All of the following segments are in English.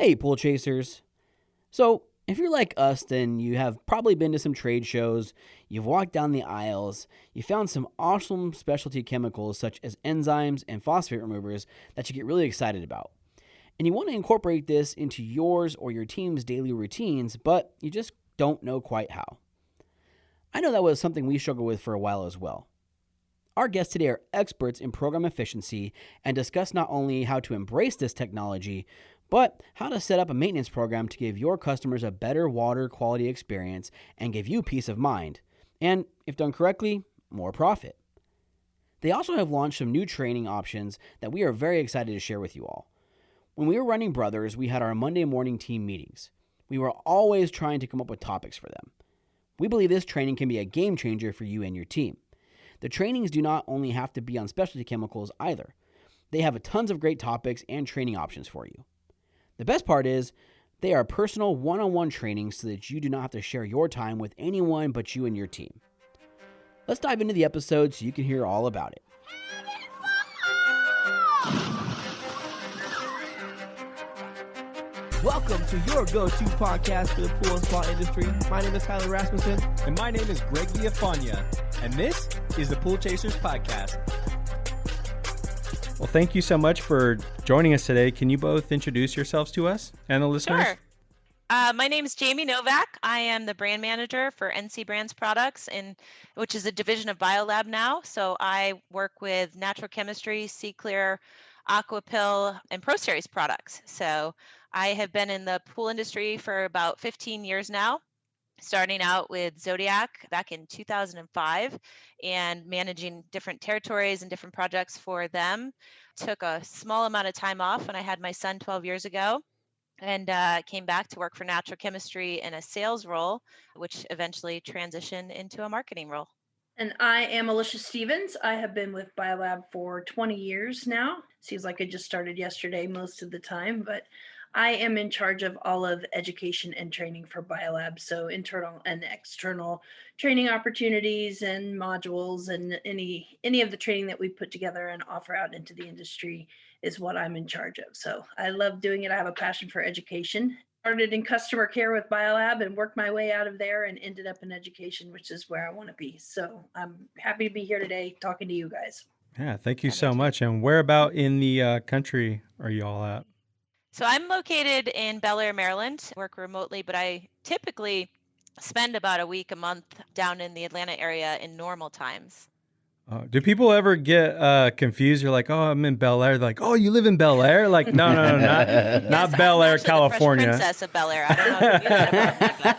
Hey, pool chasers. So, if you're like us, then you have probably been to some trade shows, you've walked down the aisles, you found some awesome specialty chemicals such as enzymes and phosphate removers that you get really excited about. And you want to incorporate this into yours or your team's daily routines, but you just don't know quite how. I know that was something we struggled with for a while as well. Our guests today are experts in program efficiency and discuss not only how to embrace this technology, but how to set up a maintenance program to give your customers a better water quality experience and give you peace of mind. And, if done correctly, more profit. They also have launched some new training options that we are very excited to share with you all. When we were running Brothers, we had our Monday morning team meetings. We were always trying to come up with topics for them. We believe this training can be a game changer for you and your team. The trainings do not only have to be on specialty chemicals either. They have tons of great topics and training options for you. The best part is, they are personal one-on-one trainings so that you do not have to share your time with anyone but you and your team. Let's dive into the episode so you can hear all about it. Welcome to your go-to podcast for the pool and spa industry. My name is Tyler Rasmussen. And my name is Greg Viafania. And this is the Pool Chasers Podcast. Well, thank you so much for joining us today. Can you both introduce yourselves to us and the listeners? Sure. My name is Jamie Novak. I am the brand manager for NC Brands Products, which is a division of BioLab now. So I work with natural chemistry, C-Clear, Aquapill, and Pro Series products. So I have been in the pool industry for about 15 years now, starting out with Zodiac back in 2005 and managing different territories and different projects for them. Took a small amount of time off when I had my son 12 years ago and came back to work for natural chemistry in a sales role, which eventually transitioned into a marketing role. And I am Alicia Stevens. I have been with BioLab for 20 years now. Seems like I just started yesterday most of the time, but I am in charge of all of education and training for BioLab. So internal and external training opportunities and modules and any of the training that we put together and offer out into the industry is what I'm in charge of. So I love doing it. I have a passion for education. Started in customer care with BioLab and worked my way out of there and ended up in education, which is where I want to be. So I'm happy to be here today talking to you guys. Yeah, thank you so much. And where about in the country are you all at? So I'm located in Bel Air, Maryland, work remotely, but I typically spend about a week, a month down in the Atlanta area in normal times. Do people ever get confused? You're like, oh, I'm in Bel Air. They're like, oh, you live in Bel Air? Like, no, Yes, not Bel Air, California. The Fresh Princess of Bel Air. I don't know if you knew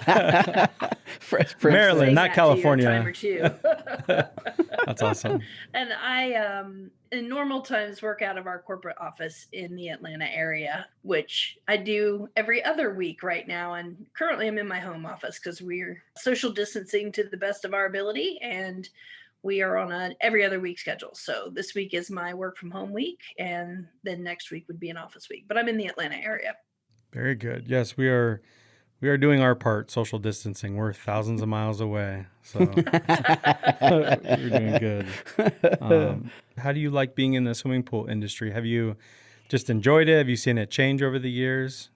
that. Fresh Prince. Maryland, not California. Time or two. That's awesome. And I, in normal times, work out of our corporate office in the Atlanta area, which I do every other week right now. And currently I'm in my home office because we're social distancing to the best of our ability. And we are on an every other week schedule. So this week is my work from home week. And then next week would be an office week. But I'm in the Atlanta area. Very good. Yes, we are doing our part, social distancing. We're thousands of miles away, so we're doing good. How do you like being in the swimming pool industry? Have you just enjoyed it? Have you seen it change over the years?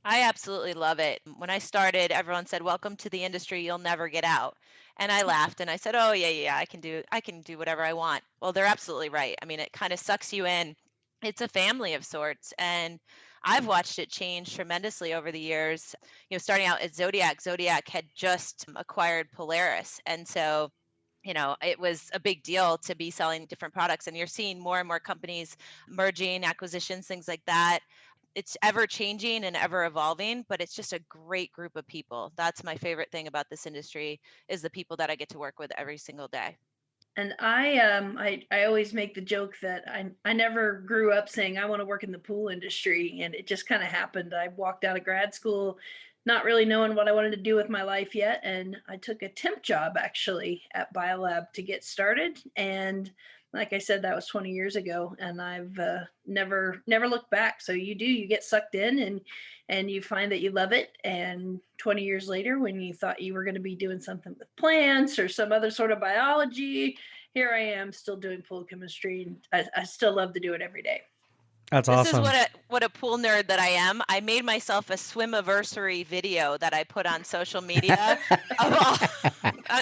I absolutely love it. When I started, everyone said, "Welcome to the industry. You'll never get out." And I laughed and I said, "Oh, yeah, I can do whatever I want." Well, they're absolutely right. I mean, it kind of sucks you in. It's a family of sorts, and I've watched it change tremendously over the years. Starting out at Zodiac had just acquired Polaris. And so, it was a big deal to be selling different products. And you're seeing more and more companies merging, acquisitions, things like that. It's ever changing and ever evolving, but it's just a great group of people. That's my favorite thing about this industry is the people that I get to work with every single day. And I always make the joke that I never grew up saying I want to work in the pool industry, and it just kind of happened. I walked out of grad school not really knowing what I wanted to do with my life yet, and I took a temp job actually at BioLab to get started. And like I said, that was 20 years ago, and I've never looked back. So you get sucked in and you find that you love it. And 20 years later, when you thought you were going to be doing something with plants or some other sort of biology, here I am still doing pool chemistry. And I still love to do it every day. That's This is awesome. what a pool nerd that I am. I made myself a swim-aversary video that I put on social media of all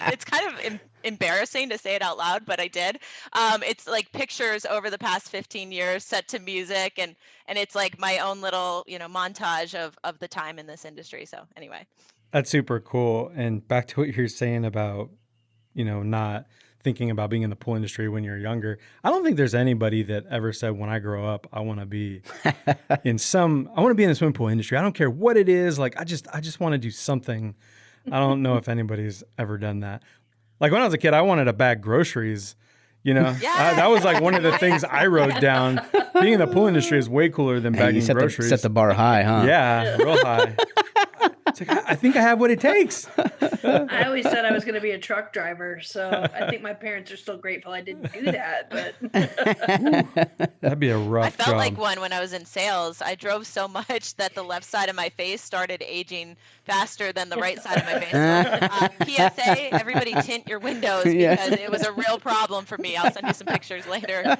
it's kind of embarrassing to say it out loud, but I did. It's like pictures over the past 15 years set to music, and it's like my own little, montage of the time in this industry. So anyway. That's super cool. And back to what you're saying about, not thinking about being in the pool industry when you're younger. I don't think there's anybody that ever said, when I grow up, I want to be I want to be in the swimming pool industry. I don't care what it is. Like, I just want to do something. I don't know if anybody's ever done that. Like when I was a kid, I wanted to bag groceries. That was like one of the things I wrote down. Being in the pool industry is way cooler than bagging groceries. Set the bar high, huh? Yeah, real high. It's like, I think I have what it takes. I always said I was going to be a truck driver, so I think my parents are still grateful I didn't do that. But That'd be a rough I felt job. like one when I was in sales. I drove so much that the left side of my face started aging faster than the right side of my face. PSA, everybody tint your windows because it was a real problem for me. I'll send you some pictures later.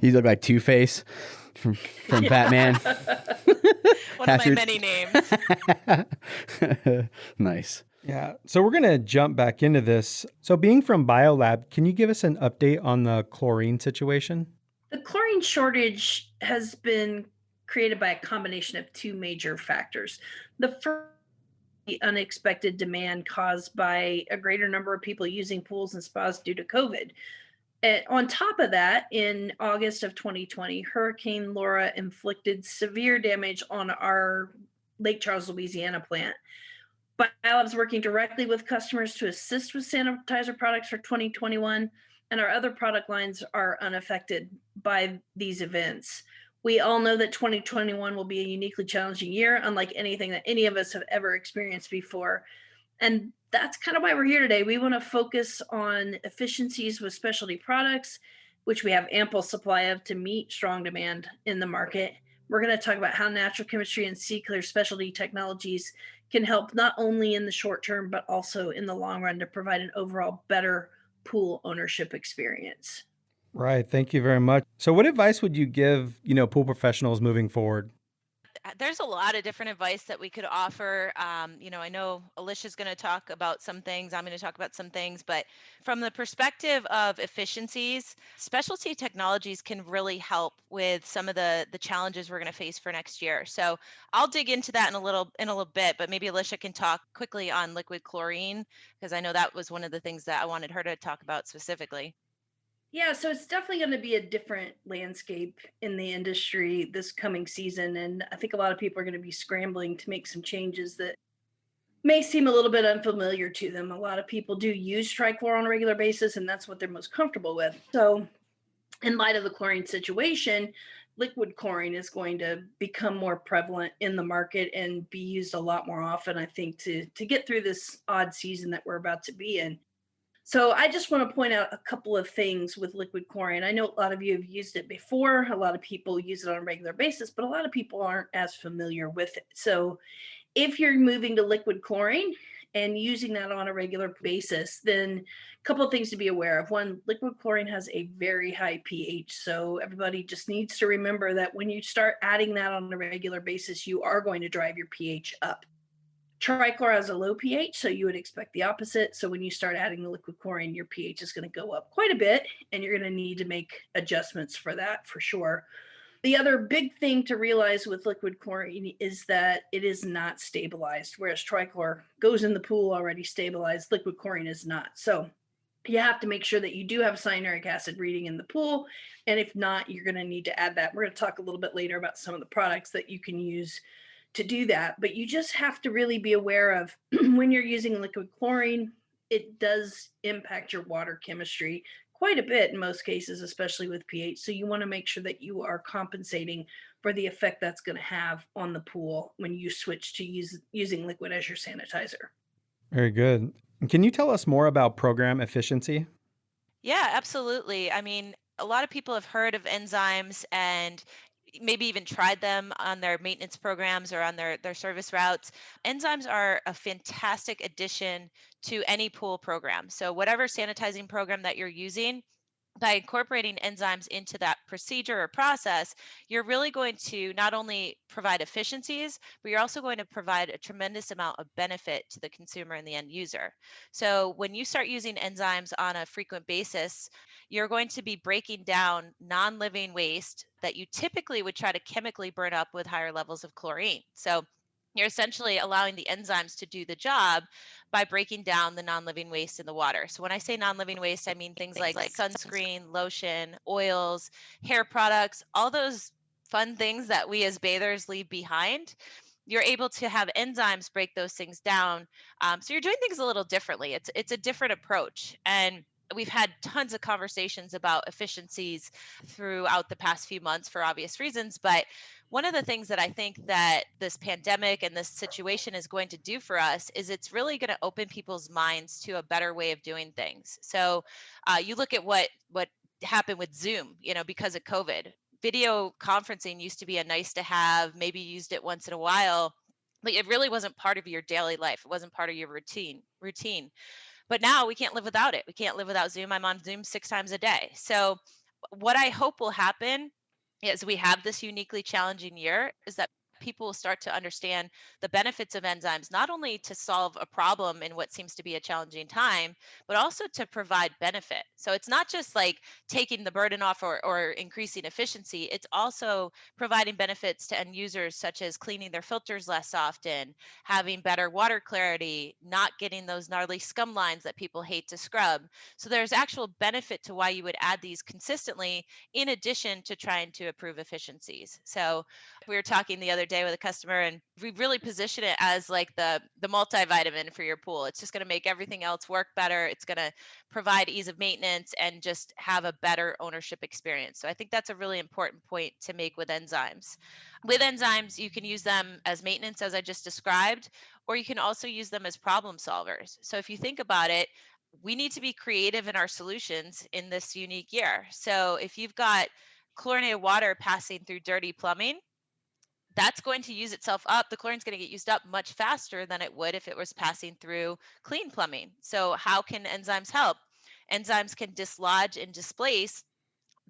You look like Two-Face from Batman. One of my many names. Nice. Yeah. So we're going to jump back into this. So being from Biolab, can you give us an update on the chlorine situation? the chlorine shortage has been created by a combination of two major factors. The first, the unexpected demand caused by a greater number of people using pools and spas due to COVID. On top of that, in August of 2020, Hurricane Laura inflicted severe damage on our Lake Charles, Louisiana plant. Biolab's working directly with customers to assist with sanitizer products for 2021, and our other product lines are unaffected by these events. We all know that 2021 will be a uniquely challenging year, unlike anything that any of us have ever experienced before. And that's kind of why we're here today. We want to focus on efficiencies with specialty products, which we have ample supply of to meet strong demand in the market. We're going to talk about how natural chemistry and C-Clear specialty technologies can help not only in the short term, but also in the long run to provide an overall better pool ownership experience. Right. Thank you very much. So what advice would you give, pool professionals moving forward? There's a lot of different advice that we could offer. I know Alicia's going to talk about some things. I'm going to talk about some things, but from the perspective of efficiencies, specialty technologies can really help with some of the challenges we're going to face for next year. So I'll dig into that in a little bit, but maybe Alicia can talk quickly on liquid chlorine, because I know that was one of the things that I wanted her to talk about specifically. Yeah, so it's definitely going to be a different landscape in the industry this coming season. And I think a lot of people are going to be scrambling to make some changes that may seem a little bit unfamiliar to them. A lot of people do use trichlor on a regular basis, and that's what they're most comfortable with. So in light of the chlorine situation, liquid chlorine is going to become more prevalent in the market and be used a lot more often, I think, to get through this odd season that we're about to be in. So I just want to point out a couple of things with liquid chlorine. I know a lot of you have used it before. A lot of people use it on a regular basis, but a lot of people aren't as familiar with it. So if you're moving to liquid chlorine and using that on a regular basis, then a couple of things to be aware of. One, liquid chlorine has a very high pH. So everybody just needs to remember that when you start adding that on a regular basis, you are going to drive your pH up. Trichlor has a low pH, so you would expect the opposite. So when you start adding the liquid chlorine, your pH is going to go up quite a bit, and you're going to need to make adjustments for that for sure. The other big thing to realize with liquid chlorine is that it is not stabilized, whereas trichlor goes in the pool already stabilized. Liquid chlorine is not. So you have to make sure that you do have cyanuric acid reading in the pool, and if not, you're going to need to add that. We're going to talk a little bit later about some of the products that you can use to do that, but you just have to really be aware of when you're using liquid chlorine, it does impact your water chemistry quite a bit in most cases, especially with pH. So you want to make sure that you are compensating for the effect that's going to have on the pool when you switch to using liquid as your sanitizer. Very good. Can you tell us more about program efficiency? Yeah, absolutely. I mean, a lot of people have heard of enzymes and maybe even tried them on their maintenance programs or on their service routes. Enzymes are a fantastic addition to any pool program. So whatever sanitizing program that you're using, by incorporating enzymes into that procedure or process, you're really going to not only provide efficiencies, but you're also going to provide a tremendous amount of benefit to the consumer and the end user. So when you start using enzymes on a frequent basis, you're going to be breaking down non-living waste that you typically would try to chemically burn up with higher levels of chlorine. So you're essentially allowing the enzymes to do the job by breaking down the non-living waste in the water. So when I say non-living waste, I mean things like sunscreen, lotion, oils, hair products, all those fun things that we as bathers leave behind. You're able to have enzymes break those things down. So you're doing things a little differently. It's a different approach. And we've had tons of conversations about efficiencies throughout the past few months for obvious reasons, but one of the things that I think that this pandemic and this situation is going to do for us is it's really going to open people's minds to a better way of doing things. So you look at what happened with Zoom, because of COVID. Video conferencing used to be a nice to have, maybe used it once in a while, but it really wasn't part of your daily life. It wasn't part of your routine. But now we can't live without it. We can't live without Zoom. I'm on Zoom 6 times a day. So what I hope will happen as we have this uniquely challenging year is that people will start to understand the benefits of enzymes, not only to solve a problem in what seems to be a challenging time, but also to provide benefit. So it's not just like taking the burden off or increasing efficiency, it's also providing benefits to end users, such as cleaning their filters less often, having better water clarity, not getting those gnarly scum lines that people hate to scrub. So there's actual benefit to why you would add these consistently, in addition to trying to improve efficiencies. So we were talking the other day with a customer, and we really position it as like the multivitamin for your pool. It's just going to make everything else work better. It's going to provide ease of maintenance and just have a better ownership experience. So I think that's a really important point to make with enzymes. With enzymes, you can use them as maintenance, as I just described, or you can also use them as problem solvers. So if you think about it, we need to be creative in our solutions in this unique year. So if you've got chlorinated water passing through dirty plumbing, that's going to use itself up. The chlorine's going to get used up much faster than it would if it was passing through clean plumbing. So how can enzymes help? Enzymes can dislodge and displace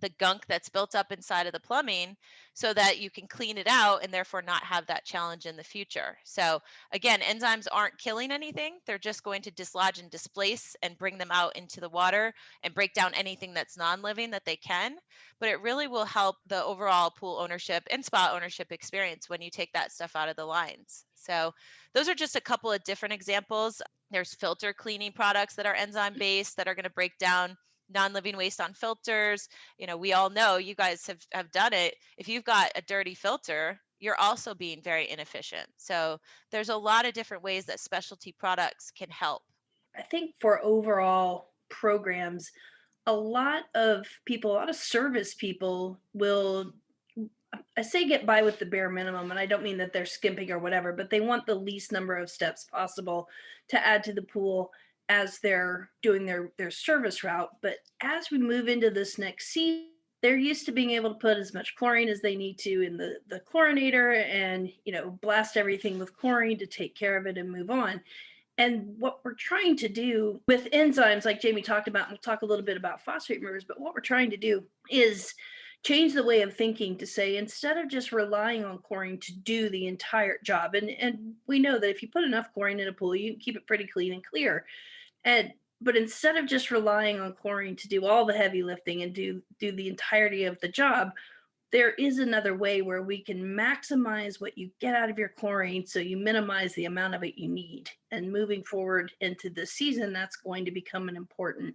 the gunk that's built up inside of the plumbing so that you can clean it out and therefore not have that challenge in the future. So again, enzymes aren't killing anything. They're just going to dislodge and displace and bring them out into the water and break down anything that's non-living that they can. But it really will help the overall pool ownership and spa ownership experience when you take that stuff out of the lines. So those are just a couple of different examples. There's filter cleaning products that are enzyme based that are going to break down non-living waste on filters. We all know, you guys have done it. If you've got a dirty filter, you're also being very inefficient. So there's a lot of different ways that specialty products can help. I think for overall programs, a lot of service people will, I say, get by with the bare minimum, and I don't mean that they're skimping or whatever, but they want the least number of steps possible to add to the pool as they're doing their service route. But as we move into this next season, they're used to being able to put as much chlorine as they need to in the chlorinator and, blast everything with chlorine to take care of it and move on. And what we're trying to do with enzymes, like Jamie talked about, and we'll talk a little bit about phosphate removers, but what we're trying to do is change the way of thinking to say, instead of just relying on chlorine to do the entire job, and we know that if you put enough chlorine in a pool, you can keep it pretty clean and clear. But instead of just relying on chlorine to do all the heavy lifting and do the entirety of the job, there is another way where we can maximize what you get out of your chlorine so you minimize the amount of it you need. And moving forward into this season, that's going to become an important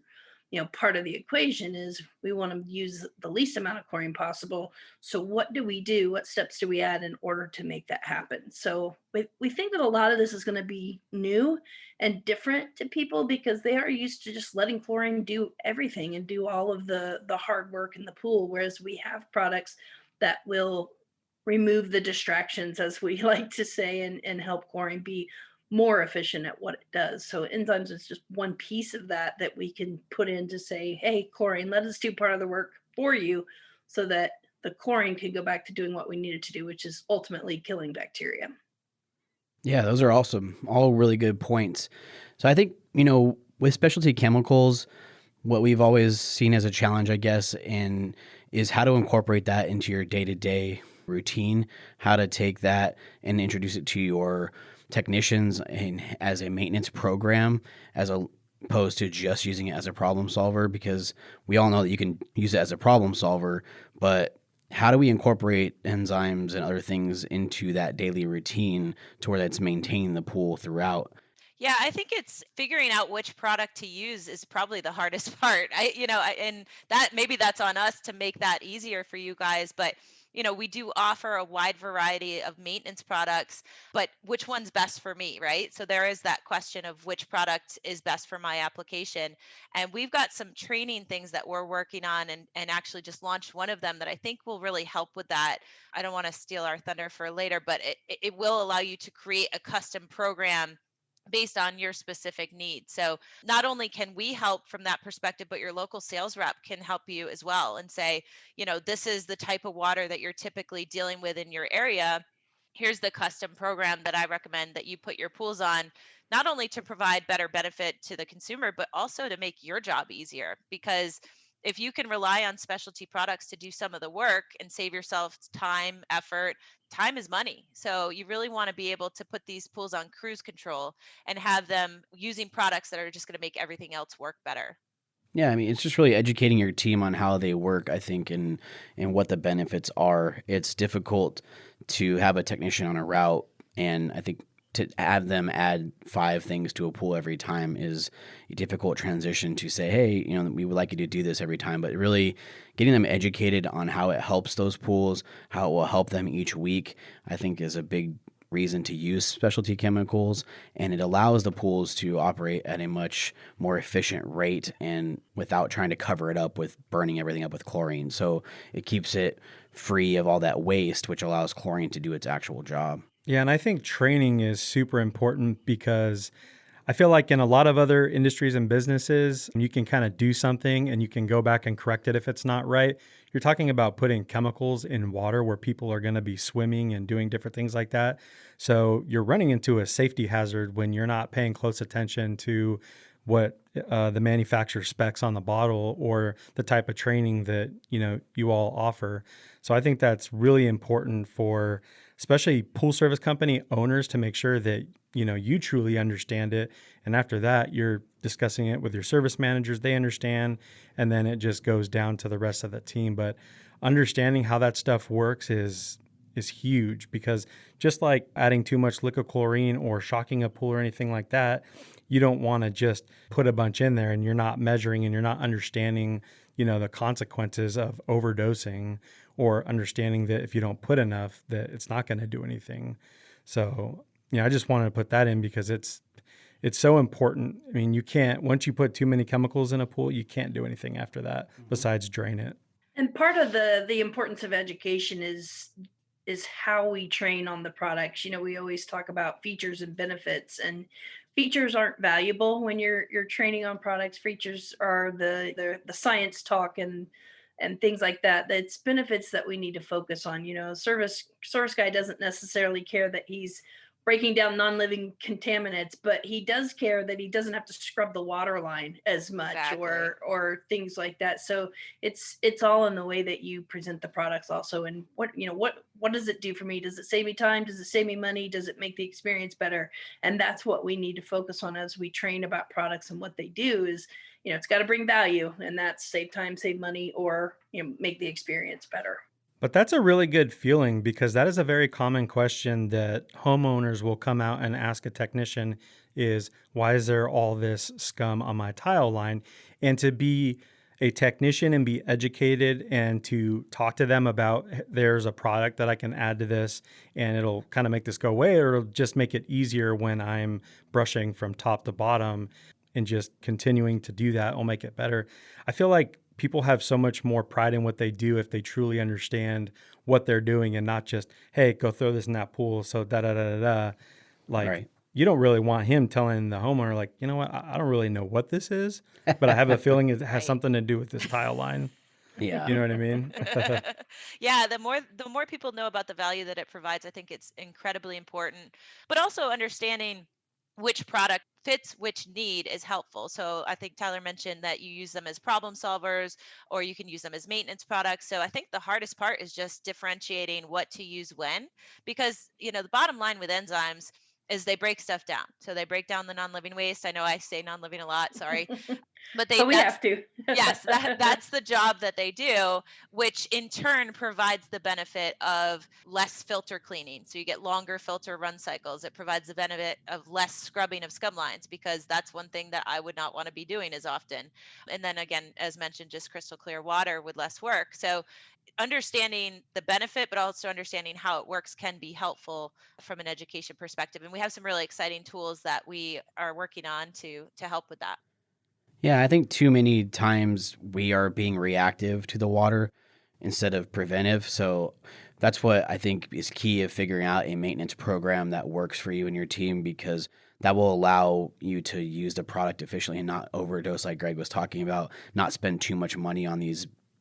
part of the equation. Is we want to use the least amount of chlorine possible. So what do we do? What steps do we add in order to make that happen? So we think that a lot of this is going to be new and different to people because they are used to just letting chlorine do everything and do all of the hard work in the pool, whereas we have products that will remove the distractions, as we like to say, and help chlorine be more efficient at what it does. So enzymes is just one piece of that we can put in to say, hey, chlorine, let us do part of the work for you so that the chlorine can go back to doing what we need it to do, which is ultimately killing bacteria. Yeah, those are awesome. All really good points. So I think, with specialty chemicals, What we've always seen as a challenge, I guess, is how to incorporate that into your day-to-day routine, how to take that and introduce it to your technicians and as a maintenance program, as opposed to just using it as a problem solver, because we all know that you can use it as a problem solver, but how do we incorporate enzymes and other things into that daily routine to where that's maintaining the pool throughout? Yeah, I think it's figuring out which product to use is probably the hardest part. And that maybe that's on us to make that easier for you guys. But, we do offer a wide variety of maintenance products, but which one's best for me, right? So there is that question of which product is best for my application. And we've got some training things that we're working on and actually just launched one of them that I think will really help with that. I don't want to steal our thunder for later, but it will allow you to create a custom program based on your specific needs. So not only can we help from that perspective, but your local sales rep can help you as well and say, this is the type of water that you're typically dealing with in your area. Here's the custom program that I recommend that you put your pools on, not only to provide better benefit to the consumer, but also to make your job easier. Because if you can rely on specialty products to do some of the work and save yourself time, effort, time is money. So you really want to be able to put these pools on cruise control and have them using products that are just going to make everything else work better. Yeah, I mean, it's just really educating your team on how they work, I think, and what the benefits are. It's difficult to have a technician on a route, and I think to have them add 5 things to a pool every time is a difficult transition to say, hey, we would like you to do this every time, but really getting them educated on how it helps those pools, how it will help them each week, I think is a big reason to use specialty chemicals, and it allows the pools to operate at a much more efficient rate and without trying to cover it up with burning everything up with chlorine. So it keeps it free of all that waste, which allows chlorine to do its actual job. Yeah, and I think training is super important because I feel like in a lot of other industries and businesses, you can kind of do something and you can go back and correct it if it's not right. You're talking about putting chemicals in water where people are going to be swimming and doing different things like that. So you're running into a safety hazard when you're not paying close attention to what the manufacturer specs on the bottle or the type of training that you all offer. So I think that's really important for especially pool service company owners to make sure that you truly understand it. And after that, you're discussing it with your service managers, they understand, and then it just goes down to the rest of the team. But understanding how that stuff works is huge, because just like adding too much liquid chlorine or shocking a pool or anything like that, you don't want to just put a bunch in there and you're not measuring and you're not understanding, the consequences of overdosing, or understanding that if you don't put enough, that it's not going to do anything. So, I just wanted to put that in because it's so important. I mean, you can't, once you put too many chemicals in a pool, you can't do anything after that besides drain it. And part of the importance of education is how we train on the products. We always talk about features and benefits, and features aren't valuable when you're training on products. Features are the science talk and things like that. That's benefits that we need to focus on. Service guy doesn't necessarily care that he's breaking down non-living contaminants, but he does care that he doesn't have to scrub the water line as much. Exactly. or things like that. So it's all in the way that you present the products also. And what does it do for me? Does it save me time? Does it save me money? Does it make the experience better? And that's what we need to focus on as we train about products. And what they do is, it's got to bring value, and that's save time, save money, or make the experience better. But that's a really good feeling, because that is a very common question that homeowners will come out and ask a technician is, why is there all this scum on my tile line? And to be a technician and be educated and to talk to them about, there's a product that I can add to this and it'll kind of make this go away, or it'll just make it easier when I'm brushing from top to bottom, and just continuing to do that will make it better. I feel like people have so much more pride in what they do if they truly understand what they're doing, and not just, hey, go throw this in that pool. So da-da-da-da-da. Like, right. You don't really want him telling the homeowner, like, you know what, I don't really know what this is, but I have a feeling it has something to do with this tile line. Yeah. You know what I mean? Yeah, the more people know about the value that it provides, I think it's incredibly important. But also understanding which product fits which need is helpful. So I think Tyler mentioned that you use them as problem solvers, or you can use them as maintenance products. So I think the hardest part is just differentiating what to use when, because the bottom line with enzymes is they break stuff down. So they break down the non-living waste. I know I say non-living a lot, sorry, but But we that's have to. yes, that's the job that they do, which in turn provides the benefit of less filter cleaning. So you get longer filter run cycles. It provides the benefit of less scrubbing of scum lines, because that's one thing that I would not want to be doing as often. And then again, as mentioned, just crystal clear water with less work. So understanding the benefit, but also understanding how it works can be helpful from an education perspective. And we have some really exciting tools that we are working on to help with that. Yeah, I think too many times we are being reactive to the water instead of preventive. So that's what I think is key of figuring out a maintenance program that works for you and your team, because that will allow you to use the product efficiently and not overdose, like Greg was talking about, not spend too much money on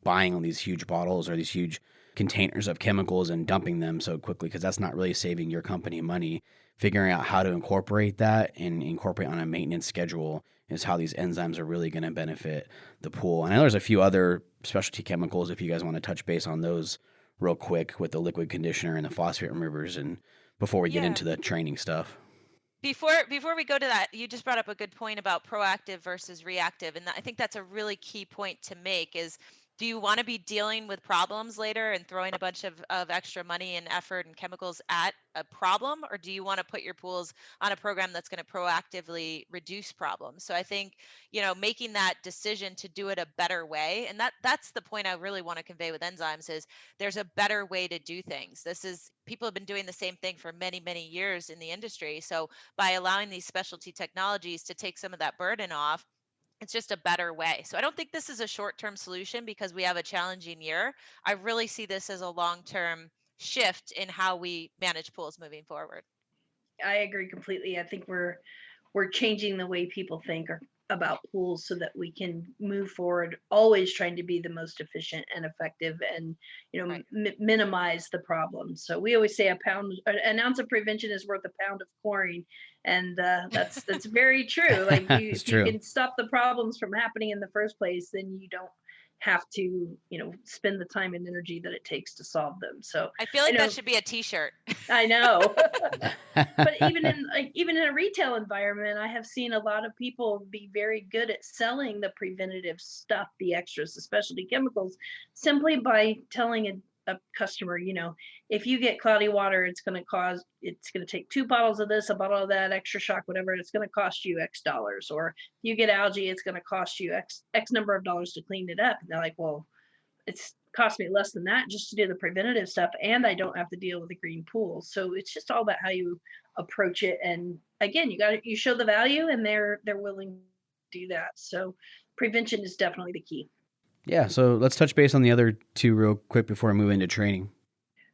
buying these huge bottles or these huge containers of chemicals and dumping them so quickly, because that's not really saving your company money. Figuring out how to incorporate that and incorporate on a maintenance schedule is how these enzymes are really going to benefit the pool. And I know there's a few other specialty chemicals if you guys want to touch base on those real quick with the liquid conditioner and the phosphate removers, and before we get into the training stuff. Before we go to that, you just brought up a good point about proactive versus reactive, and I think that's a really key point to make is, do you want to be dealing with problems later and throwing a bunch of extra money and effort and chemicals at a problem, or do you want to put your pools on a program that's going to proactively reduce problems? So I think, making that decision to do it a better way, and that's the point I really want to convey with enzymes, is there's a better way to do things. People have been doing the same thing for many, many years in the industry. So by allowing these specialty technologies to take some of that burden off, it's just a better way. So I don't think this is a short-term solution because we have a challenging year. I really see this as a long-term shift in how we manage pools moving forward. I agree completely. I think we're changing the way people think about pools so that we can move forward, always trying to be the most efficient and effective, and Right. minimize the problems. So we always say an ounce of prevention is worth a pound of chlorine, and that's very true. Like if you can stop the problems from happening in the first place, then you don't have to spend the time and energy that it takes to solve them. So I feel like that should be a t-shirt. I know. But even in a retail environment, I have seen a lot of people be very good at selling the preventative stuff, the extras, the specialty chemicals, simply by telling a customer, if you get cloudy water, it's going to take 2 bottles of this, a bottle of that, extra shock, whatever. It's going to cost you X dollars. Or if you get algae, it's going to cost you X number of dollars to clean it up. And they're like, well, it's cost me less than that just to do the preventative stuff, and I don't have to deal with the green pool. So it's just all about how you approach it. And again, you show the value, and they're willing to do that. So prevention is definitely the key. Yeah, so let's touch base on the other two real quick before I move into training.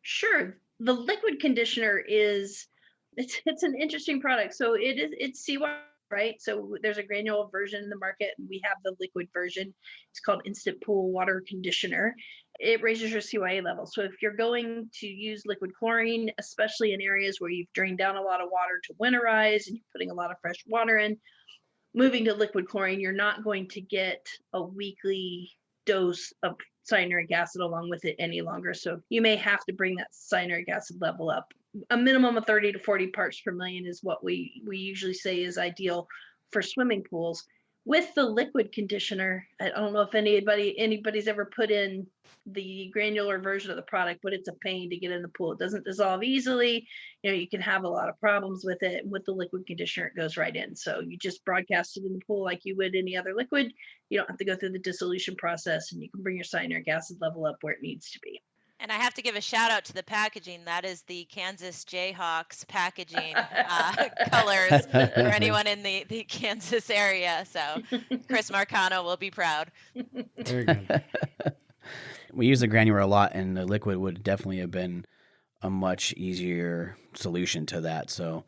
Sure. The liquid conditioner it's an interesting product. So it's seawater, right? So there's a granule version in the market, and we have the liquid version. It's called Instant Pool Water Conditioner. It raises your CYA level. So if you're going to use liquid chlorine, especially in areas where you've drained down a lot of water to winterize and you're putting a lot of fresh water in, moving to liquid chlorine, you're not going to get a weekly dose of cyanuric acid along with it any longer. So you may have to bring that cyanuric acid level up. A minimum of 30 to 40 parts per million is what we usually say is ideal for swimming pools. With the liquid conditioner, I don't know if anybody's ever put in the granular version of the product, but it's a pain to get in the pool. It doesn't dissolve easily. You can have a lot of problems with it. With the liquid conditioner, it goes right in. So you just broadcast it in the pool like you would any other liquid. You don't have to go through the dissolution process, and you can bring your cyanuric acid level up where it needs to be. And I have to give a shout out to the packaging. That is the Kansas Jayhawks packaging colors for anyone in the Kansas area. So Chris Marcano will be proud. Very good. We use the granular a lot, and the liquid would definitely have been a much easier solution to that. So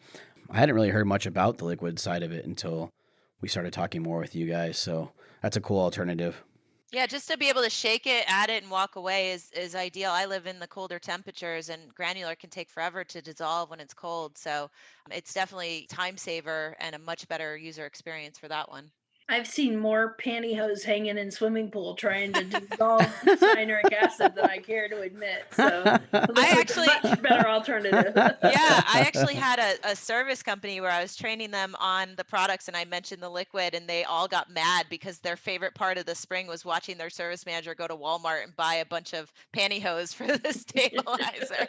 I hadn't really heard much about the liquid side of it until we started talking more with you guys. So that's a cool alternative. Yeah, just to be able to shake it, add it, and walk away is ideal. I live in the colder temperatures, and granular can take forever to dissolve when it's cold. So it's definitely time saver and a much better user experience for that one. I've seen more pantyhose hanging in swimming pool trying to dissolve cyanuric acid than I care to admit. So I liquid's a actually, much better alternative. yeah, I actually had a service company where I was training them on the products, and I mentioned the liquid, and they all got mad because their favorite part of the spring was watching their service manager go to Walmart and buy a bunch of pantyhose for the stabilizer.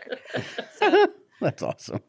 So That's awesome.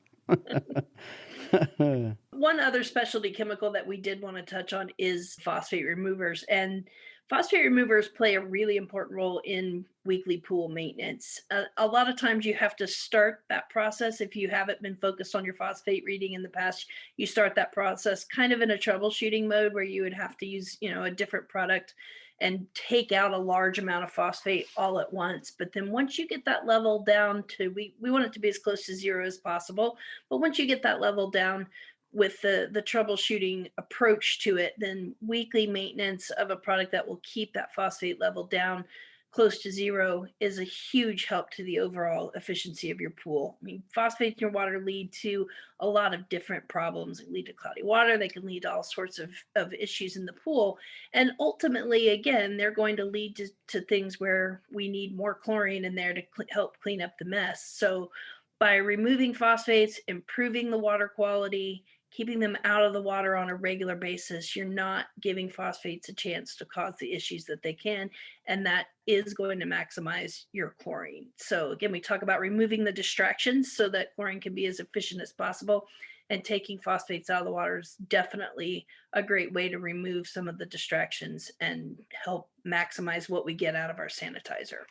One other specialty chemical that we did want to touch on is phosphate removers. And phosphate removers play a really important role in weekly pool maintenance. A lot of times you have to start that process. If you haven't been focused on your phosphate reading in the past, you start that process kind of in a troubleshooting mode where you would have to use, a different product and take out a large amount of phosphate all at once. But then once you get that level down to, we want it to be as close to zero as possible. But once you get that level down with the troubleshooting approach to it, then weekly maintenance of a product that will keep that phosphate level down close to zero is a huge help to the overall efficiency of your pool. I mean, phosphates in your water lead to a lot of different problems. They lead to cloudy water. They can lead to all sorts of issues in the pool. And ultimately, again, they're going to lead to things where we need more chlorine in there to help clean up the mess. So by removing phosphates, improving the water quality, keeping them out of the water on a regular basis, you're not giving phosphates a chance to cause the issues that they can. And that is going to maximize your chlorine. So again, we talk about removing the distractions so that chlorine can be as efficient as possible. And taking phosphates out of the water is definitely a great way to remove some of the distractions and help maximize what we get out of our sanitizer.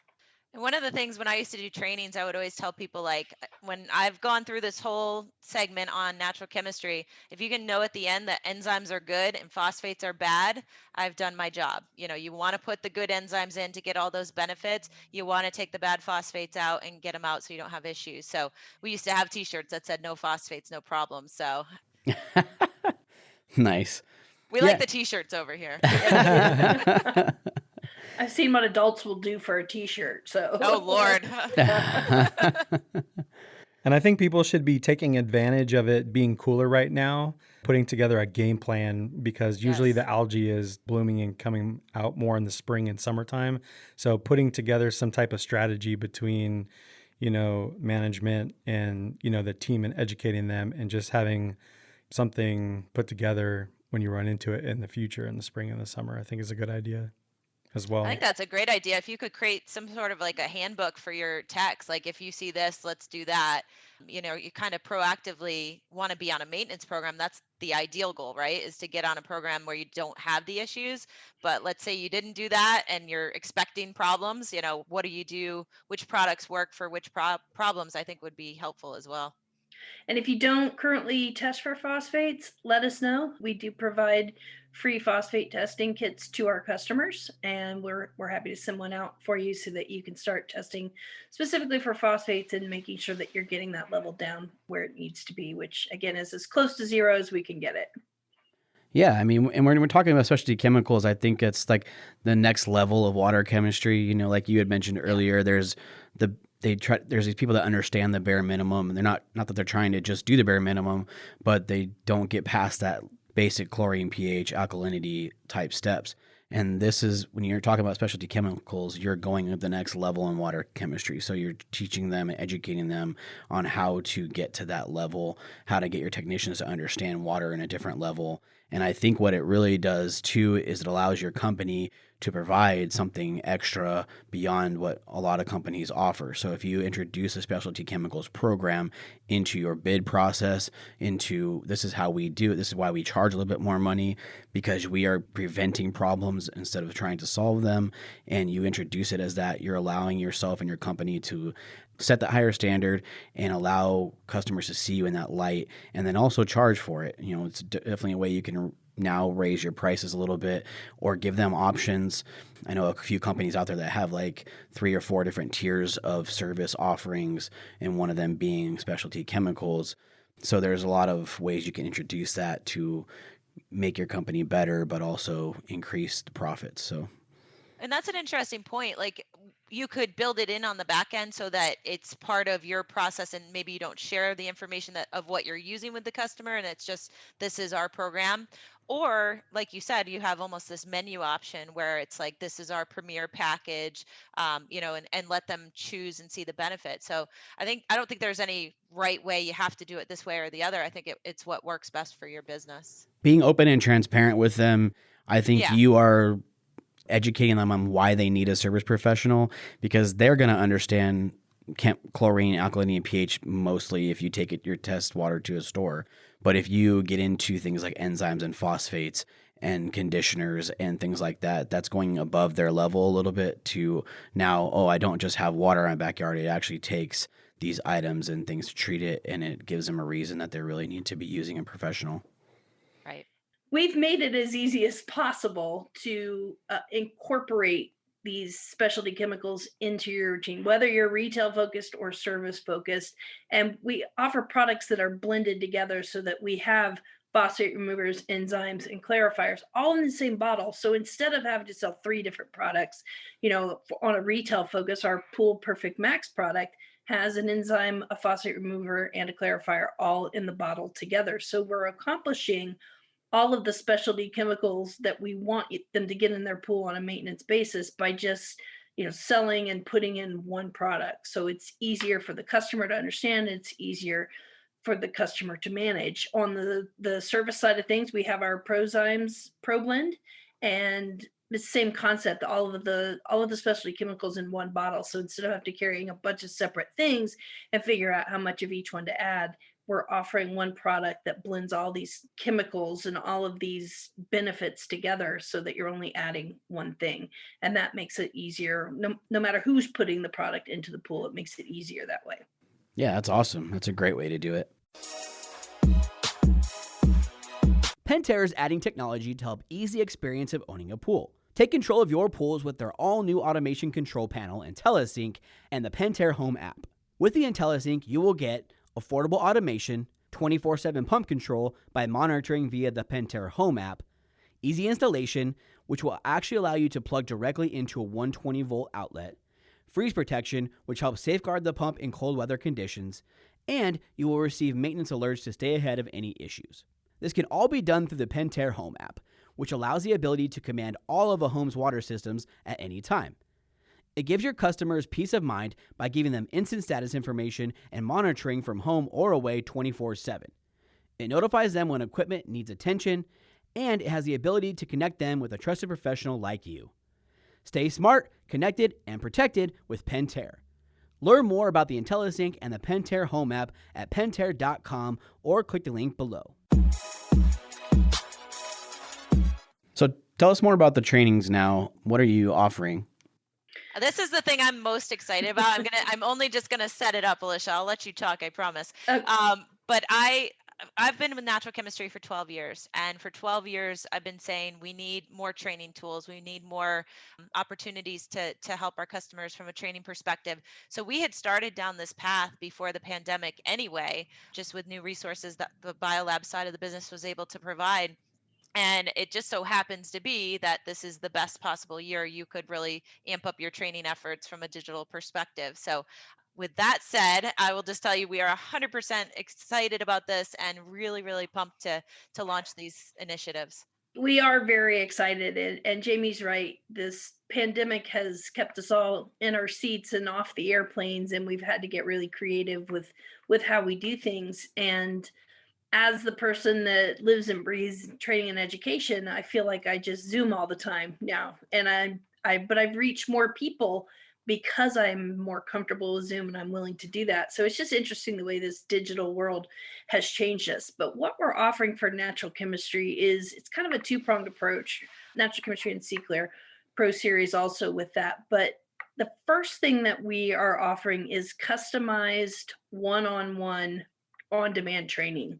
And one of the things when I used to do trainings, I would always tell people, like, when I've gone through this whole segment on natural chemistry, if you can know at the end that enzymes are good and phosphates are bad, I've done my job. You want to put the good enzymes in to get all those benefits. You want to take the bad phosphates out and get them out so you don't have issues. So we used to have t-shirts that said no phosphates, no problem. So Nice. we like the t-shirts over here. I've seen what adults will do for a t-shirt. So Oh, Lord. And I think people should be taking advantage of it being cooler right now, putting together a game plan, because usually Yes. the algae is blooming and coming out more in the spring and summertime. So putting together some type of strategy between, management and, the team, and educating them, and just having something put together when you run into it in the future, in the spring and the summer, I think is a good idea as well. I think that's a great idea. If you could create some sort of like a handbook for your techs, like if you see this, let's do that. You kind of proactively want to be on a maintenance program. That's the ideal goal, right? Is to get on a program where you don't have the issues. But let's say you didn't do that and you're expecting problems. What do you do? Which products work for which problems, I think would be helpful as well. And if you don't currently test for phosphates, let us know. We do provide free phosphate testing kits to our customers, and we're happy to send one out for you so that you can start testing specifically for phosphates and making sure that you're getting that level down where it needs to be, which again is as close to zero as we can get it. Yeah, I mean, and when we're talking about specialty chemicals, I think it's like the next level of water chemistry. Like you had mentioned earlier, there's these people that understand the bare minimum, and they're not that they're trying to just do the bare minimum, but they don't get past that basic chlorine, pH, alkalinity type steps. And this is when you're talking about specialty chemicals, you're going to the next level in water chemistry. So you're teaching them and educating them on how to get to that level, how to get your technicians to understand water in a different level. And I think what it really does too is it allows your company to provide something extra beyond what a lot of companies offer. So if you introduce a specialty chemicals program into your bid process, this is how we do it, this is why we charge a little bit more money, because we are preventing problems instead of trying to solve them, and you introduce it as that, you're allowing yourself and your company to set that higher standard and allow customers to see you in that light, and then also charge for it. It's definitely a way you can now raise your prices a little bit or give them options. I know a few companies out there that have like 3 or 4 different tiers of service offerings, and one of them being specialty chemicals. So there's a lot of ways you can introduce that to make your company better, but also increase the profits. So And that's an interesting point. Like you could build it in on the back end so that it's part of your process and maybe you don't share the information that of what you're using with the customer and it's just this is our program. Or like you said, you have almost this menu option where it's like this is our premier package, and let them choose and see the benefit. So I don't think there's any right way you have to do it this way or the other. I think it's what works best for your business. Being open and transparent with them, I think Yeah. you are educating them on why they need a service professional, because they're going to understand chlorine, alkalinity, and pH mostly if you take your test water to a store. But if you get into things like enzymes and phosphates and conditioners and things like that, that's going above their level a little bit to now, I don't just have water in my backyard. It actually takes these items and things to treat it, and it gives them a reason that they really need to be using a professional. Right. We've made it as easy as possible to incorporate these specialty chemicals into your routine, whether you're retail focused or service focused. And we offer products that are blended together so that we have phosphate removers, enzymes, and clarifiers all in the same bottle. So instead of having to sell 3 different products, on a retail focus, our Pool Perfect Max product has an enzyme, a phosphate remover, and a clarifier all in the bottle together. So we're accomplishing all of the specialty chemicals that we want them to get in their pool on a maintenance basis by just selling and putting in one product. So it's easier for the customer to understand. It's easier for the customer to manage. On the service side of things, we have our Prozymes Pro Blend, and the same concept, all of the specialty chemicals in one bottle. So instead of having to carrying a bunch of separate things and figure out how much of each one to add, we're offering one product that blends all these chemicals and all of these benefits together so that you're only adding one thing. And that makes it easier. No matter who's putting the product into the pool, it makes it easier that way. Yeah, that's awesome. That's a great way to do it. Pentair is adding technology to help ease the experience of owning a pool. Take control of your pools with their all-new automation control panel, IntelliSync, and the Pentair Home app. With the IntelliSync, you will get affordable automation, 24/7 pump control by monitoring via the Pentair Home app, easy installation, which will actually allow you to plug directly into a 120-volt outlet, freeze protection, which helps safeguard the pump in cold weather conditions, and you will receive maintenance alerts to stay ahead of any issues. This can all be done through the Pentair Home app, which allows the ability to command all of a home's water systems at any time. It gives your customers peace of mind by giving them instant status information and monitoring from home or away 24/7. It notifies them when equipment needs attention, and it has the ability to connect them with a trusted professional like you. Stay smart, connected, and protected with Pentair. Learn more about the IntelliSync and the Pentair Home app at pentair.com or click the link below. So tell us more about the trainings now. What are you offering? This is the thing I'm most excited about. I'm only just gonna set it up, Alicia. I'll let you talk, I promise. Okay. But I've been with natural chemistry for 12 years, and for 12 years I've been saying we need more training tools. We need more opportunities to help our customers from a training perspective. So we had started down this path before the pandemic anyway, just with new resources that the biolab side of the business was able to provide. And it just so happens to be that this is the best possible year you could really amp up your training efforts from a digital perspective. So with that said, I will just tell you we are 100% excited about this and really, really pumped to launch these initiatives. We are very excited, and Jamie's right. This pandemic has kept us all in our seats and off the airplanes, and we've had to get really creative with how we do things. And as the person that lives and breathes training and education, I feel like I just Zoom all the time now. And but I've reached more people because I'm more comfortable with Zoom and I'm willing to do that. So it's just interesting the way this digital world has changed us. But what we're offering for natural chemistry is it's kind of a 2-pronged approach. Natural chemistry and C-Clear Pro Series also with that. But the first thing that we are offering is customized one-on-one on-demand training.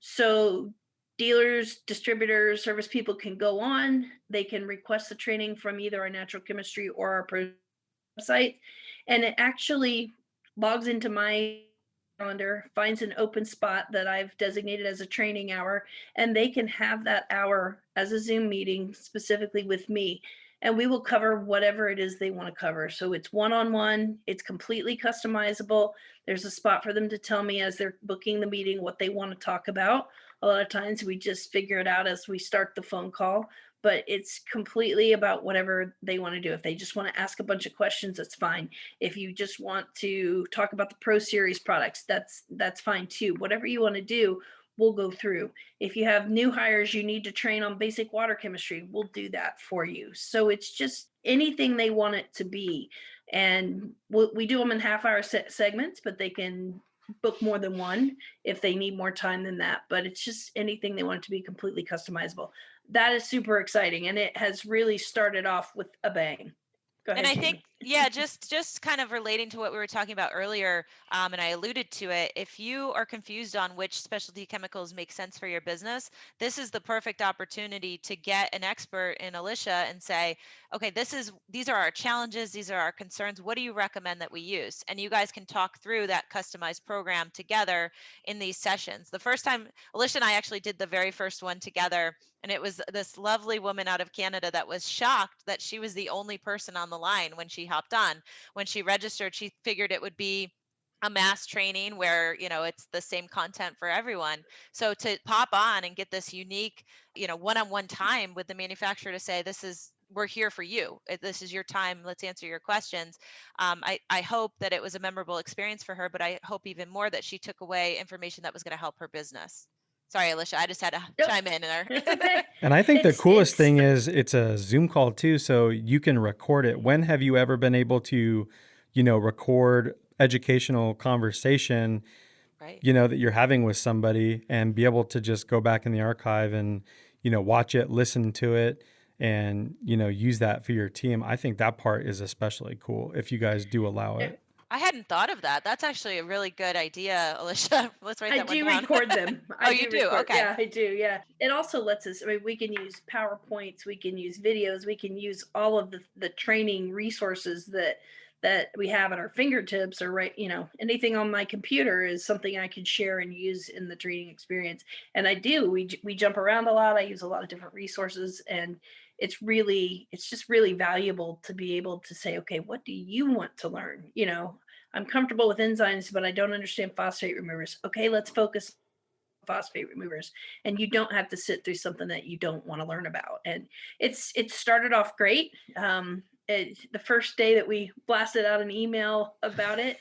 So dealers, distributors, service people can go on, they can request the training from either our natural chemistry or our pro website, and it actually logs into my calendar, finds an open spot that I've designated as a training hour, and they can have that hour as a Zoom meeting specifically with me. and we will cover whatever it is they want to cover. So it's one-on-one, it's completely customizable. There's a spot for them to tell me as they're booking the meeting what they want to talk about. A lot of times we just figure it out as we start the phone call, but it's completely about whatever they want to do. If they just want to ask a bunch of questions, that's fine. If you just want to talk about the Pro Series products, that's fine too. Whatever you want to do, we'll go through. If you have new hires you need to train on basic water chemistry, we'll do that for you. So it's just anything they want it to be. And we do them in half-hour segments, but they can book more than one if they need more time than that. But it's just anything they want it to be completely customizable. That is super exciting, and it has really started off with a bang. Go ahead, And I Jamie. think, yeah, just kind of relating to what we were talking about earlier, and I alluded to it, if you are confused on which specialty chemicals make sense for your business, this is the perfect opportunity to get an expert in Alicia and say, okay, these are our challenges, these are our concerns. What do you recommend that we use? And you guys can talk through that customized program together in these sessions. The first time, Alicia and I actually did the very first one together, and it was this lovely woman out of Canada that was shocked that she was the only person on the line when she hopped on. When she registered, she figured it would be a mass training where, it's the same content for everyone. So to pop on and get this unique, one-on-one time with the manufacturer to say, we're here for you. This is your time. Let's answer your questions. I hope that it was a memorable experience for her, but I hope even more that she took away information that was going to help her business. Sorry, Alicia, I just had to chime in there. It's okay. And I think the coolest it's thing is it's a Zoom call too, so you can record it. When have you ever been able to, record educational conversation, Right. that you're having with somebody and be able to just go back in the archive and, watch it, listen to it, and, use that for your team? I think that part is especially cool if you guys do allow it. I hadn't thought of that. That's actually a really good idea, Alicia. Let's write I that one do down. record them. Oh, you do? Record. Okay. Yeah, I do. Yeah. It also lets us, we can use PowerPoints, we can use videos, we can use all of the training resources that we have at our fingertips, or anything on my computer is something I can share and use in the training experience. And I do, we jump around a lot. I use a lot of different resources, and it's just really valuable to be able to say, okay, what do you want to learn? I'm comfortable with enzymes, but I don't understand phosphate removers. Okay, let's focus on phosphate removers. And you don't have to sit through something that you don't want to learn about. And it started off great. The first day that we blasted out an email about it,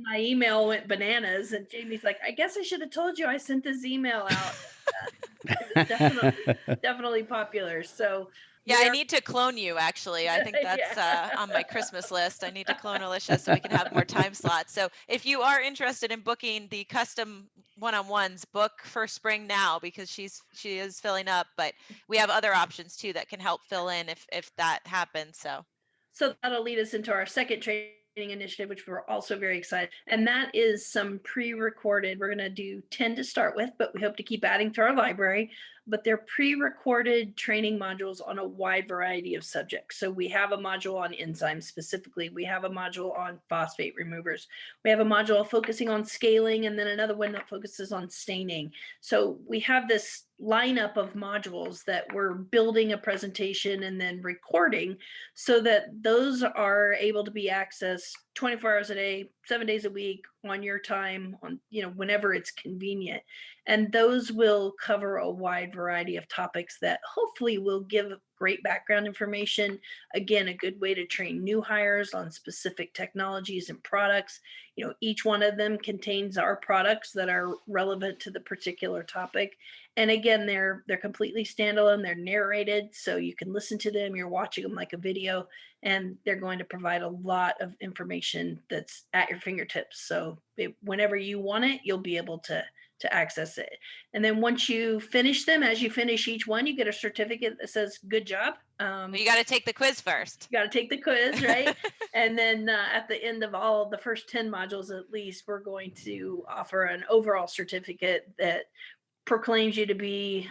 my email went bananas, and Jamie's like, I guess I should have told you I sent this email out. It was definitely popular. So yeah, I need to clone you, actually. I think that's on my Christmas list. I need to clone Alicia so we can have more time slots. So if you are interested in booking the custom one-on-ones, book for spring now, because she is filling up, but we have other options too that can help fill in if that happens. So that'll lead us into our second training initiative, which we're also very excited. And that is some pre-recorded. We're going to do 10 to start with, but we hope to keep adding to our library. But they're pre-recorded training modules on a wide variety of subjects. So we have a module on enzymes specifically. We have a module on phosphate removers. We have a module focusing on scaling, and then another one that focuses on staining. So we have this lineup of modules that we're building a presentation and then recording so that those are able to be accessed 24 hours a day, 7 days a week, on your time, on whenever it's convenient. And those will cover a wide variety of topics that hopefully will give great background information. Again, a good way to train new hires on specific technologies and products. Each one of them contains our products that are relevant to the particular topic. And again, they're completely standalone. They're narrated, so you can listen to them. You're watching them like a video, and they're going to provide a lot of information that's at your fingertips. So whenever you want it, you'll be able to access it. And then once you finish them, as you finish each one, you get a certificate that says good job. You got to take the quiz first. You got to take the quiz, right? And then at the end of all of the first 10 modules, at least, we're going to offer an overall certificate that proclaims you to be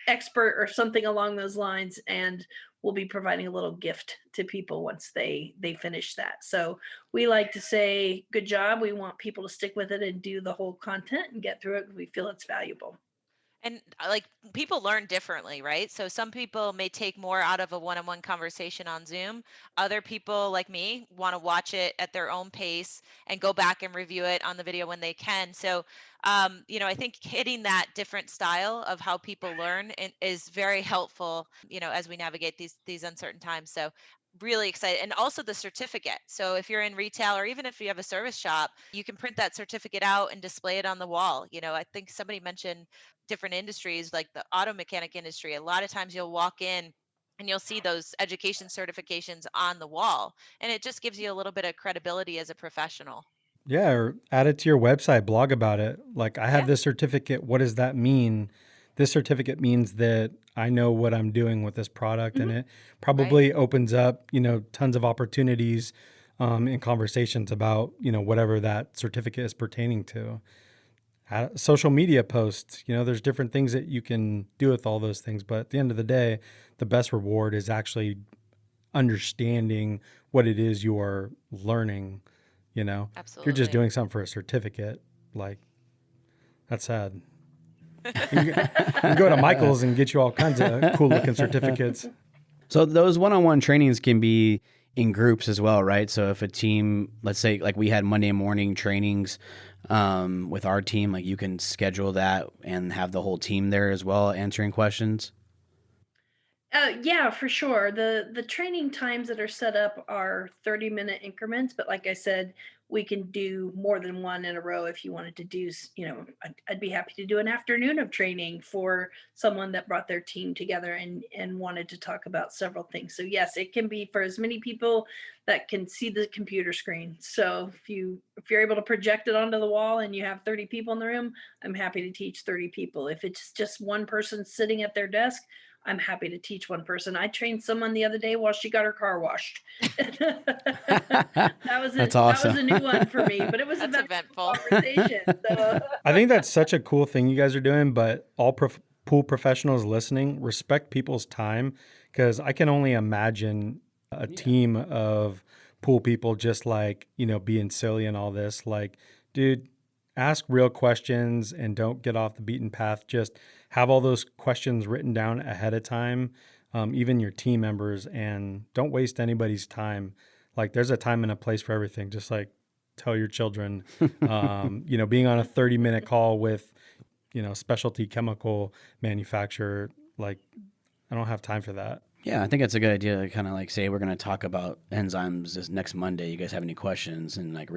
expert or something along those lines, and we'll be providing a little gift to people once they finish that. So we like to say good job. We want people to stick with it and do the whole content and get through it because we feel it's valuable. And like people learn differently, right? So some people may take more out of a one-on-one conversation on Zoom. Other people, like me, want to watch it at their own pace and go back and review it on the video when they can. So, I think hitting that different style of how people learn is very helpful, as we navigate these uncertain times. So really excited. And also the certificate. So if you're in retail or even if you have a service shop, you can print that certificate out and display it on the wall. I think somebody mentioned different industries like the auto mechanic industry. A lot of times you'll walk in and you'll see those education certifications on the wall, and it just gives you a little bit of credibility as a professional. Yeah, or add it to your website, blog about it. Like, I have Yeah. this certificate. What does that mean? This certificate means that I know what I'm doing with this product, and it probably opens up, tons of opportunities in conversations about, whatever that certificate is pertaining to. Social media posts, there's different things that you can do with all those things. But at the end of the day, the best reward is actually understanding what it is you are learning. If you're Absolutely. just doing something for a certificate, like, that's sad. You can go to Michael's and get you all kinds of cool looking certificates. So those one-on-one trainings can be in groups as well, right? So if a team, let's say like we had Monday morning trainings with our team, like you can schedule that and have the whole team there as well answering questions. Yeah, for sure. The training times that are set up are 30-minute increments, but like I said, we can do more than one in a row if you wanted to do, I'd be happy to do an afternoon of training for someone that brought their team together and wanted to talk about several things. So yes, it can be for as many people that can see the computer screen. So if you're able to project it onto the wall and you have 30 people in the room, I'm happy to teach 30 people. If it's just one person sitting at their desk, I'm happy to teach one person. I trained someone the other day while she got her car washed. That was That's awesome. That was a new one for me, but it was That's a eventful. conversation. So. I think that's such a cool thing you guys are doing, but all pool professionals listening, respect people's time, because I can only imagine a team of pool people just like, being silly and all this. Like, dude, ask real questions and don't get off the beaten path. Just have all those questions written down ahead of time, even your team members, and don't waste anybody's time. Like, there's a time and a place for everything. Just like tell your children, being on a 30-minute call with, specialty chemical manufacturer, like, I don't have time for that. Yeah, I think that's a good idea to kind of like say we're going to talk about enzymes this next Monday. You guys have any questions, and like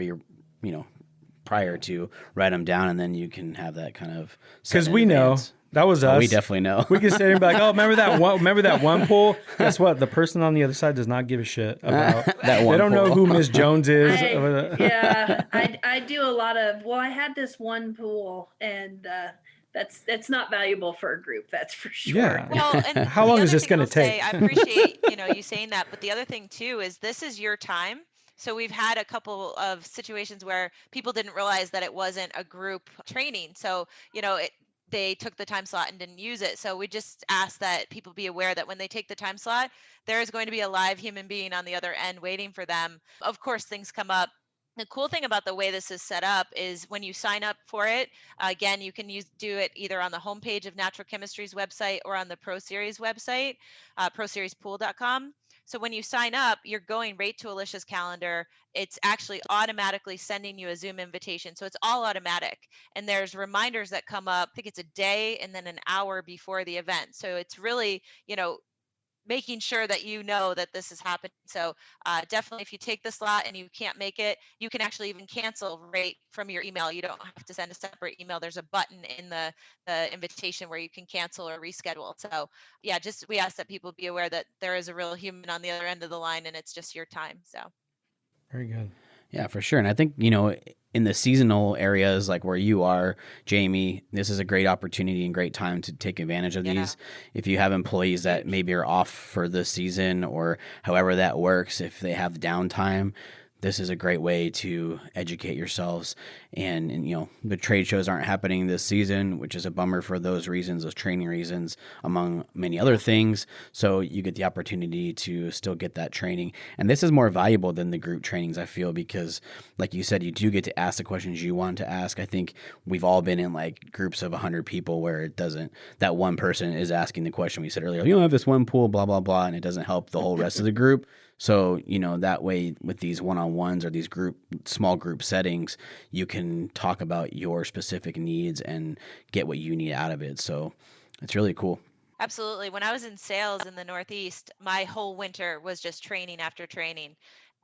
prior to write them down, and then you can have that kind of, because we know that was us. We definitely know. We can sit here and be like, oh, remember that one pool? Guess what? The person on the other side does not give a shit about that one. They don't know who Miss Jones is. I do a lot of, I had this one pool, and that's not valuable for a group, that's for sure. Yeah. Well, and how long is this going to take? I appreciate you saying that, but the other thing too is this is your time. So we've had a couple of situations where people didn't realize that it wasn't a group training. So they took the time slot and didn't use it. So we just ask that people be aware that when they take the time slot, there is going to be a live human being on the other end waiting for them. Of course, things come up. The cool thing about the way this is set up is when you sign up for it, again, you can do it either on the homepage of Natural Chemistry's website or on the Pro Series website, proseriespool.com. So when you sign up, you're going right to Alicia's calendar. It's actually automatically sending you a Zoom invitation. So it's all automatic. And there's reminders that come up, I think it's a day and then an hour before the event. So it's really, making sure that that this is happening. So definitely if you take the slot and you can't make it, you can actually even cancel right from your email. You don't have to send a separate email. There's a button in the invitation where you can cancel or reschedule. So yeah, we ask that people be aware that there is a real human on the other end of the line and it's just your time. So very good. Yeah, for sure. And I think, in the seasonal areas like where you are, Jamie, this is a great opportunity and great time to take advantage of these. If you have employees that maybe are off for the season or however that works, if they have downtime, this is a great way to educate yourselves. And you know, the trade shows aren't happening this season, which is a bummer for those reasons, those training reasons, among many other things. So you get the opportunity to still get that training. And this is more valuable than the group trainings, I feel, because like you said, you do get to ask the questions you want to ask. I think we've all been in like groups of 100 people where it doesn't, that one person is asking the question we said earlier, you know, I have this one pool, blah, blah, blah, and it doesn't help the whole rest of the group. So, you know, that way with these one-on-ones or these small group settings, you can talk about your specific needs and get what you need out of it. So it's really cool. Absolutely. When I was in sales in the Northeast, my whole winter was just training after training.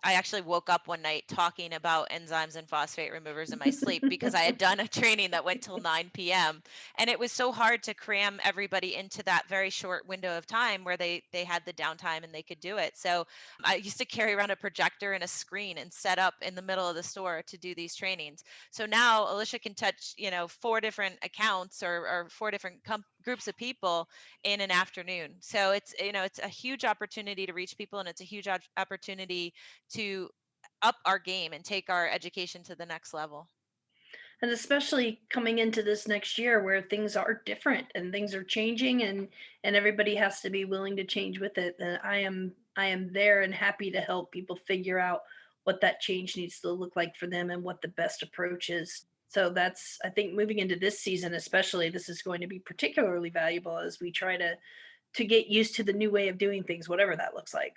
I actually woke up one night talking about enzymes and phosphate removers in my sleep because I had done a training that went till 9 p.m. And it was so hard to cram everybody into that very short window of time where they had the downtime and they could do it. So I used to carry around a projector and a screen and set up in the middle of the store to do these trainings. So now Alicia can touch, 4 different accounts or 4 different groups of people in an afternoon. So it's a huge opportunity to reach people, and it's a huge opportunity to up our game and take our education to the next level. And especially coming into this next year where things are different and things are changing, and everybody has to be willing to change with it. And I am there and happy to help people figure out what that change needs to look like for them and what the best approach is. So that's, I think, moving into this season especially, this is going to be particularly valuable as we try to get used to the new way of doing things, whatever that looks like.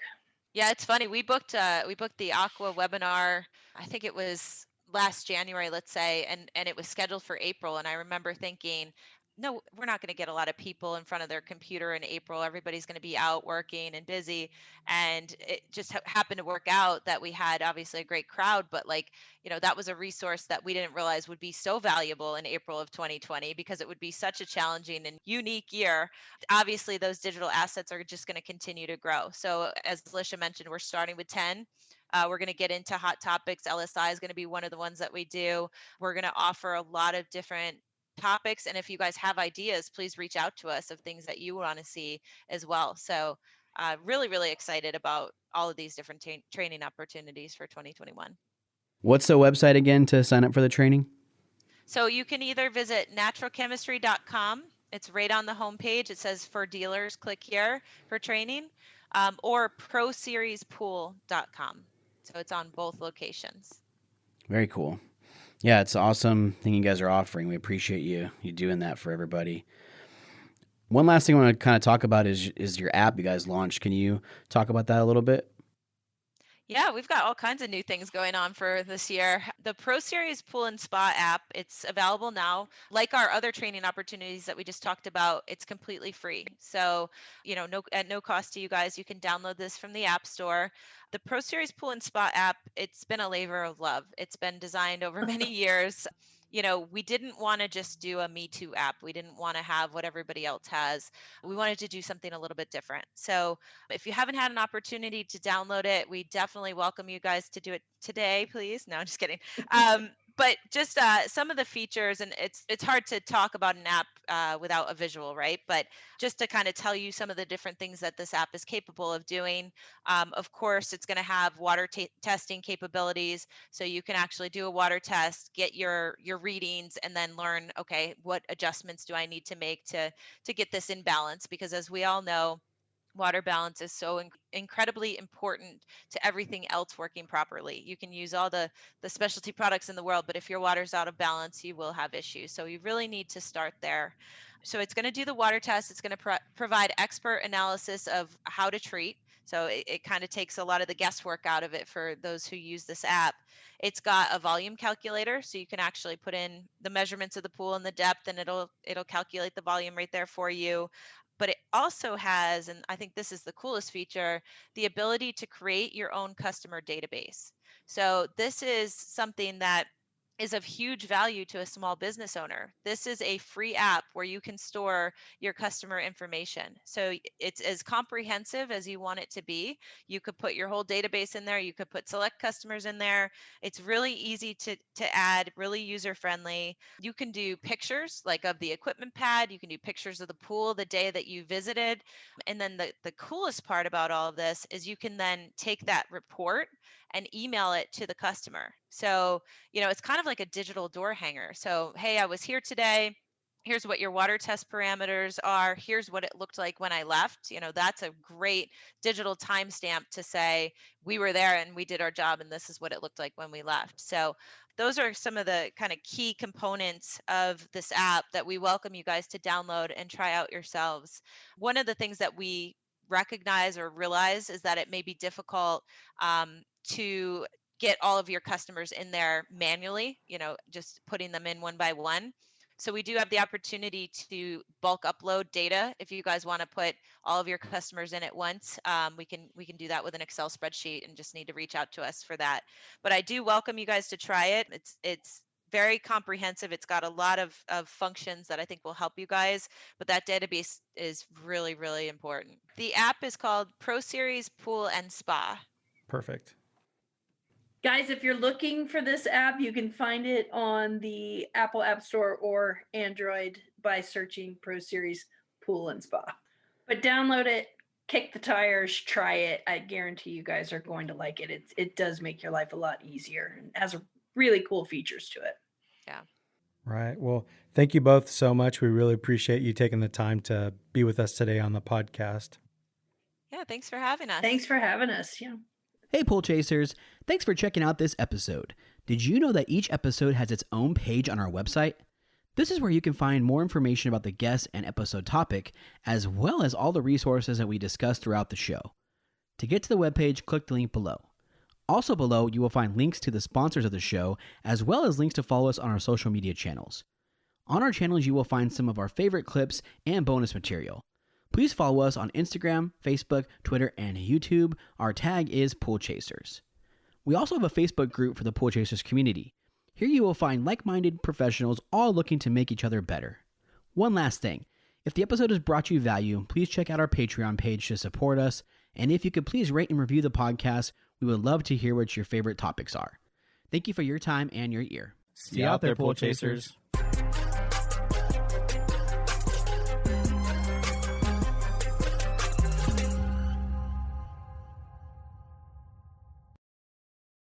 Yeah, it's funny. We booked the Aqua webinar. I think it was last January, let's say, and it was scheduled for April. And I remember thinking, no, we're not going to get a lot of people in front of their computer in April. Everybody's going to be out working and busy. And it just happened to work out that we had obviously a great crowd, but that was a resource that we didn't realize would be so valuable in April of 2020 because it would be such a challenging and unique year. Obviously those digital assets are just going to continue to grow. So as Alicia mentioned, we're starting with 10. We're going to get into hot topics. LSI is going to be one of the ones that we do. We're going to offer a lot of different topics. And if you guys have ideas, please reach out to us of things that you want to see as well. So really, really excited about all of these different training opportunities for 2021. What's the website again to sign up for the training? So you can either visit naturalchemistry.com. It's right on the homepage. It says for dealers, click here for training, or proseriespool.com. So it's on both locations. Very cool. Yeah, it's an awesome thing you guys are offering. We appreciate you doing that for everybody. One last thing I want to kind of talk about is your app you guys launched. Can you talk about that a little bit? Yeah, we've got all kinds of new things going on for this year. The Pro Series Pool and Spa app, it's available now. Like our other training opportunities that we just talked about, it's completely free. So, at no cost to you guys, you can download this from the App Store. The Pro Series Pool and Spa app, it's been a labor of love. It's been designed over many years. We didn't want to just do a Me Too app. We didn't want to have what everybody else has. We wanted to do something a little bit different. So if you haven't had an opportunity to download it, we definitely welcome you guys to do it today, please. No, I'm just kidding. But just some of the features, and it's hard to talk about an app without a visual, right? But just to kind of tell you some of the different things that this app is capable of doing. Of course, it's going to have water testing capabilities, so you can actually do a water test, get your readings, and then learn, okay, what adjustments do I need to make to get this in balance? Because as we all know, water balance is so incredibly important to everything else working properly. You can use all the specialty products in the world, but if your water's out of balance, you will have issues. So you really need to start there. So it's going to do the water test. It's going to provide expert analysis of how to treat. So it kind of takes a lot of the guesswork out of it for those who use this app. It's got a volume calculator, so you can actually put in the measurements of the pool and the depth, and it'll calculate the volume right there for you. But it also has, and I think this is the coolest feature, the ability to create your own customer database. So this is something that is of huge value to a small business owner. This is a free app where you can store your customer information. So it's as comprehensive as you want it to be. You could put your whole database in there. You could put select customers in there. It's really easy to add, really user friendly. You can do pictures like of the equipment pad. You can do pictures of the pool the day that you visited. And then the coolest part about all of this is you can then take that report and email it to the customer. So, it's kind of like a digital door hanger. So, hey, I was here today. Here's what your water test parameters are. Here's what it looked like when I left. That's a great digital timestamp to say we were there and we did our job and this is what it looked like when we left. So those are some of the kind of key components of this app that we welcome you guys to download and try out yourselves. One of the things that we recognize or realize is that it may be difficult to get all of your customers in there manually, just putting them in one by one. So we do have the opportunity to bulk upload data. If you guys want to put all of your customers in at once, we can do that with an Excel spreadsheet, and just need to reach out to us for that. But I do welcome you guys to try it. It's very comprehensive. It's got a lot of functions that I think will help you guys, but that database is really, really important. The app is called Pro Series Pool and Spa. Perfect. Guys, if you're looking for this app, you can find it on the Apple App Store or Android by searching Pro Series Pool and Spa. But download it, kick the tires, try it. I guarantee you guys are going to like it. It does make your life a lot easier and has really cool features to it. Yeah. Right. Well, thank you both so much. We really appreciate you taking the time to be with us today on the podcast. Yeah, thanks for having us. Thanks for having us. Yeah. Hey, Pool Chasers. Thanks for checking out this episode. Did you know that each episode has its own page on our website? This is where you can find more information about the guest and episode topic, as well as all the resources that we discuss throughout the show. To get to the webpage, click the link below. Also below, you will find links to the sponsors of the show, as well as links to follow us on our social media channels. On our channels, you will find some of our favorite clips and bonus material. Please follow us on Instagram, Facebook, Twitter, and YouTube. Our tag is Pool Chasers. We also have a Facebook group for the Pool Chasers community. Here you will find like-minded professionals all looking to make each other better. One last thing. If the episode has brought you value, please check out our Patreon page to support us. And if you could please rate and review the podcast, we would love to hear what your favorite topics are. Thank you for your time and your ear. See you out there, Pool Chasers.